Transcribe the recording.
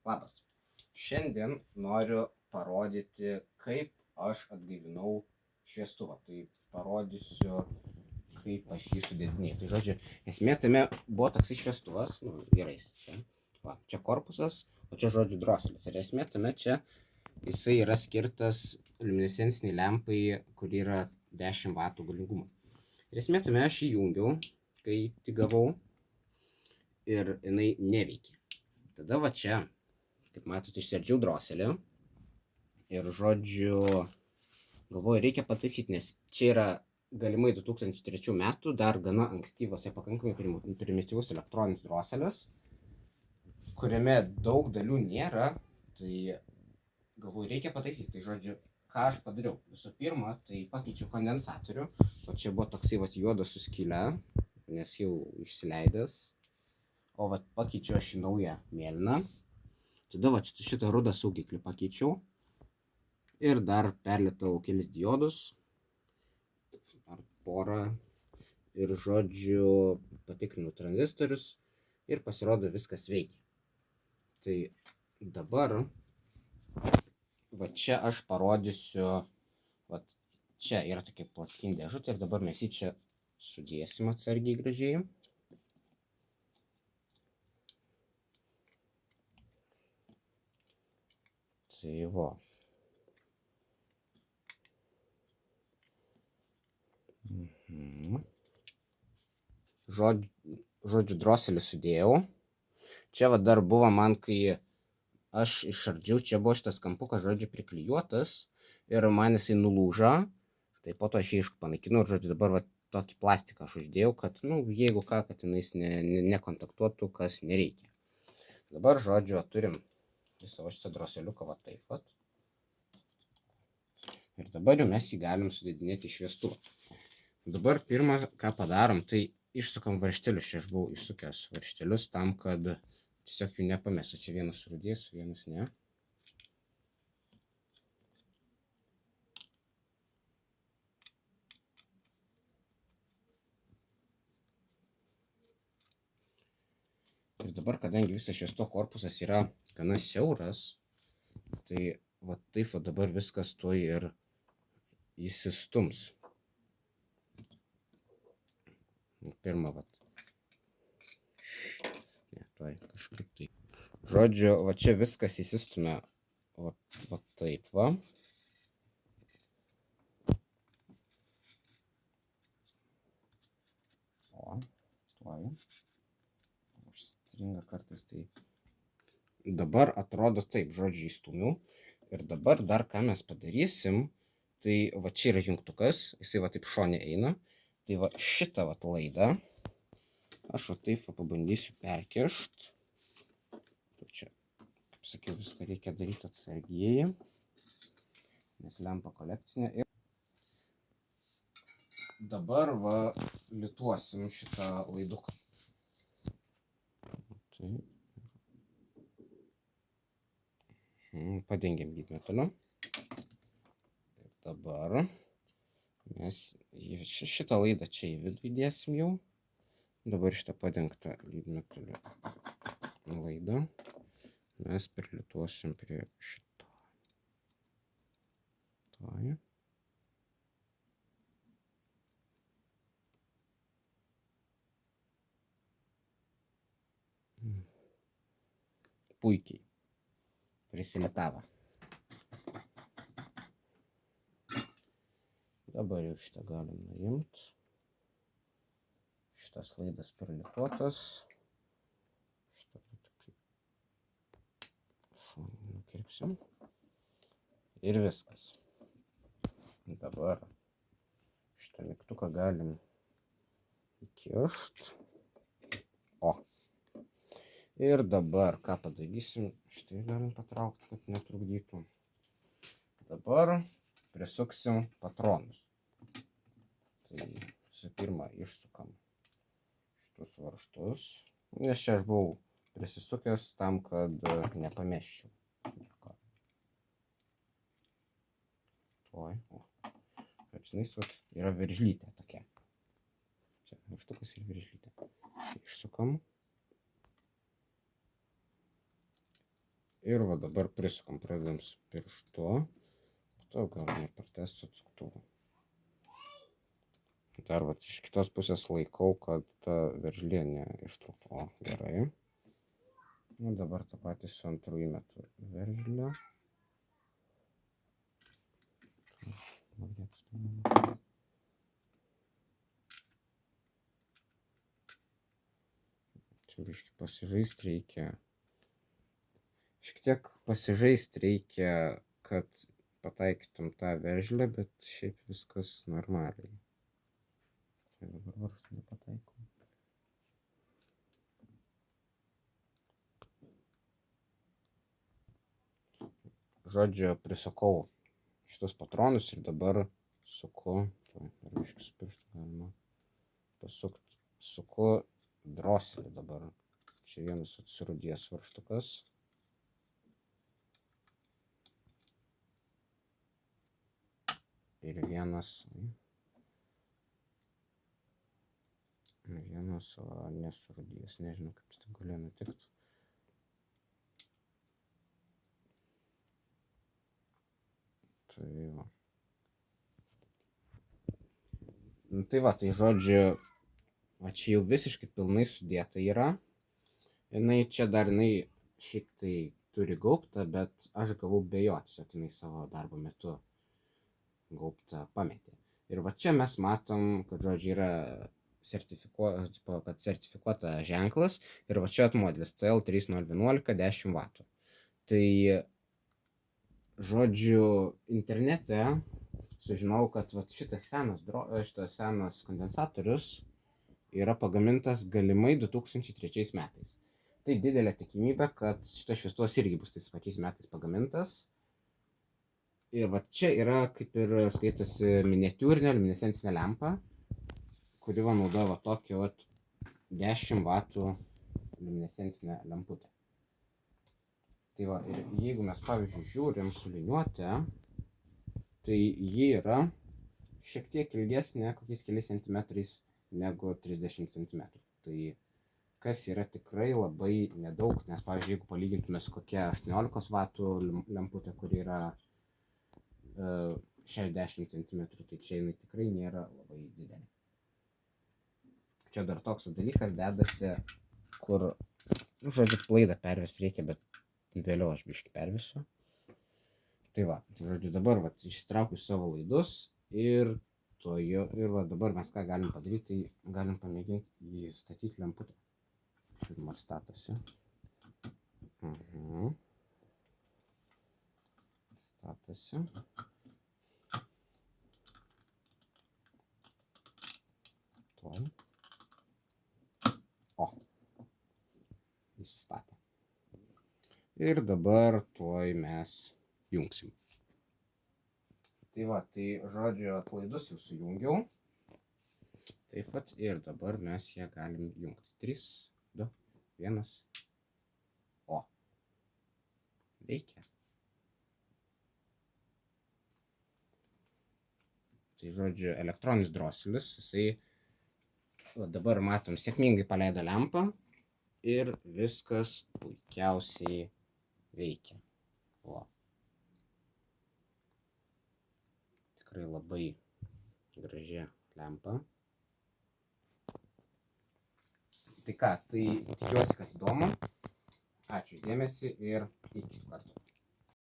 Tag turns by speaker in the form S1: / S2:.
S1: Labas. Šiandien noriu parodyti, kaip aš atgaivinau šviestuvą. Tai parodysiu, kaip aš jį sudėtinėjau. Tai žodžiu, esmė tame buvo toksai šviestuvas, gerai, čia korpusas, o čia žodžiu droselis. Ir esmė tame čia jisai yra skirtas liuminescenciniai lempai, kuri yra 10 W galingumo. Ir esmė tame aš jį jungiau, kai tik gavau ir jinai neveikė. Tada va čia, kaip matote, išsiardžiau droselį ir žodžiu, galvoju, reikia pataisyti, nes čia yra galimai 2003 metų, dar gana ankstyvos ir pakankamai primityvus elektroninis droselis, kuriame daug dalių nėra, tai galvoju, reikia pataisyti. Tai žodžiu, ką aš padariau? Visų pirma, tai pakeičiau kondensatorių, o čia buvo toksai juodas su skyle, nes jau išsileidęs, o pakeičiau aš į naują mėlyną. Tada šitą rudą saugiklį pakeičiau ir dar perlietau kelis diodus, ar porą, ir žodžiu patikrinau tranzistorius ir pasirodo viskas veikia. Tai dabar va čia aš parodysiu, va čia yra tokia plastikinė dėžutė ir dabar mes jį čia sudėsim atsargiai gražiai. Tai va. Žodžiu, droselį sudėjau. Čia va dar buvo man, kai aš išardžiau, čia buvo šitas kampukas, žodžiu, priklijuotas ir man jisai nulūžo. Tai po to aš jį panaikinau ir, žodžiu, dabar va tokį plastiką aš uždėjau, kad, jeigu ką, kad jinais nekontaktuotų, kas nereikia. Dabar, žodžiu, turim savo šitą droseliuką va taip vat. Ir dabar jau mes jį galim sudėdinėti į šviestuvą. Dabar pirmą, ką padarom, tai išsukam varžtelius. Čia aš buvau išsukęs varžtelius tam, kad tiesiog jų nepamesiu. Čia vienas surūdės, vienas ne. Ir dabar, kadangi visas šviestuvo korpusas yra gana siauras, tai va taip va dabar viskas tuoj ir įsistums. Pirma, va. Ne, tuoj kažkaip tai. Žodžiu, va čia viskas įsistumia va taip va. O, tuoj. Užstringa kartais tai. Dabar atrodo taip, žodžiu, įstumiu. Ir dabar dar ką mes padarysim, tai va čia yra jungtukas, jisai va taip šonė eina. Tai va šitą va laidą aš va taip va pabandysiu perkišt. Čia, kaip sakiau, viską reikia daryti atsargiai, nes lempa kolekcinė. Ir dabar va lituosim šitą laiduką. Taip. Padengiam lydmetaliu. Ir dabar mes šitą laidą čia į vidų įdėsim jau. Dabar šitą padengtą lydmetaliu laidą mes prilituosim prie šito. Tuoj. Puikiai prisilitavo. Dabar jau šitą galim nuimti. Šitas laidas prilituotas. Šitą šonį nukirpsim. Ir viskas. Dabar šitą mygtuką galim įkišt. O. Ir dabar ką padarysim, štai galim patraukti, kad netrukdytų. Dabar prisuksim patronus. Tai visų pirma išsukam šitus varžtus, nes čia aš buvau prisisukęs tam, kad nepamesčiau. Tuoj, o. Žinais, yra veržlytė tokia. Čia varžtukas ir veržlytė. Išsukam. Ir va dabar prisukam, pradedam su pirštu. Po to galime pratęsti atsuktuvu. Dar va iš kitos pusės laikau, kad ta veržlė neištrūktų. O, gerai. Nu, dabar tą patį su antru įmetu veržlę. Čia biškį pasižaist reikia. Šiek tiek pasižaist reikia, kad pataikytum tą veržlę, bet šiaip viskas normaliai. Tai dabar varžtų nepataikau. Žodžiu, prisukau šitus patronus ir dabar suku, dar biškį su pirštu galima pasukti, suku droselį dabar. Čia vienas atsirūdėjęs varžtukas. Ir vienas nesurūdėjęs, nežinau, kaip tai galėjo nutikti. Tai va. Nu, tai va, tai žodžiu, va čia jau visiškai pilnai sudėta yra. Jinai čia dar, jinai šiaip tai turi gaubtą, bet aš gavau be jo, tiesiog jinai savo darbo metu gaubtą pametė. Ir va čia mes matom, kad žodžiu yra sertifikuota ženklas ir va čia modelis TL3011 10 W. Tai žodžiu, internete sužinau, kad va, šitas senas kondensatorius yra pagamintas galimai 2003 metais. Tai didelė tikimybė, kad šitas šviestuvas irgi bus tais pačiais metais pagamintas. Ir va čia yra kaip ir skaitosi miniatiūrinė luminescencinė lempa, kuri va naudoja va tokį va 10 W luminescencinę lemputę. Tai va, ir jeigu mes, pavyzdžiui, žiūrim su liniuote, tai ji yra šiek tiek ilgesnė, kokiais keliais centimetrais negu 30 cm. Tai kas yra tikrai labai nedaug, nes, pavyzdžiui, jeigu palygintume su kokia 18 W lemputė, kuri yra 60 cm, tai čia jinai tikrai nėra labai didelė. Čia dar toks dalykas dedasi, kur, nu, žodžiu, laidą pervesti reikia, bet vėliau aš biškį pervesiu. Tai va, tai žodžiu, dabar va, išsitraukiu savo laidus ir va dabar mes ką galim padaryti, tai galim pamėginti įstatyti lemputę. Žiūrim, ar statosi. Statosi. Tuoj. O. Įsistatė. Ir dabar tuoj mes jungsim. Tai va, tai žodžiu, atlaidus jau sujungiau. Taip pat ir dabar mes ją galim jungti. 3, 2, 1. O. Veikia. Tai žodžiu, elektroninis droselis, jisai dabar matom sėkmingai paleido lempą ir viskas puikiausiai veikia. O. Tikrai labai graži lempa. Tai ką, tai tikiuosi, kad įdomu. Ačiū už dėmesį ir iki karto.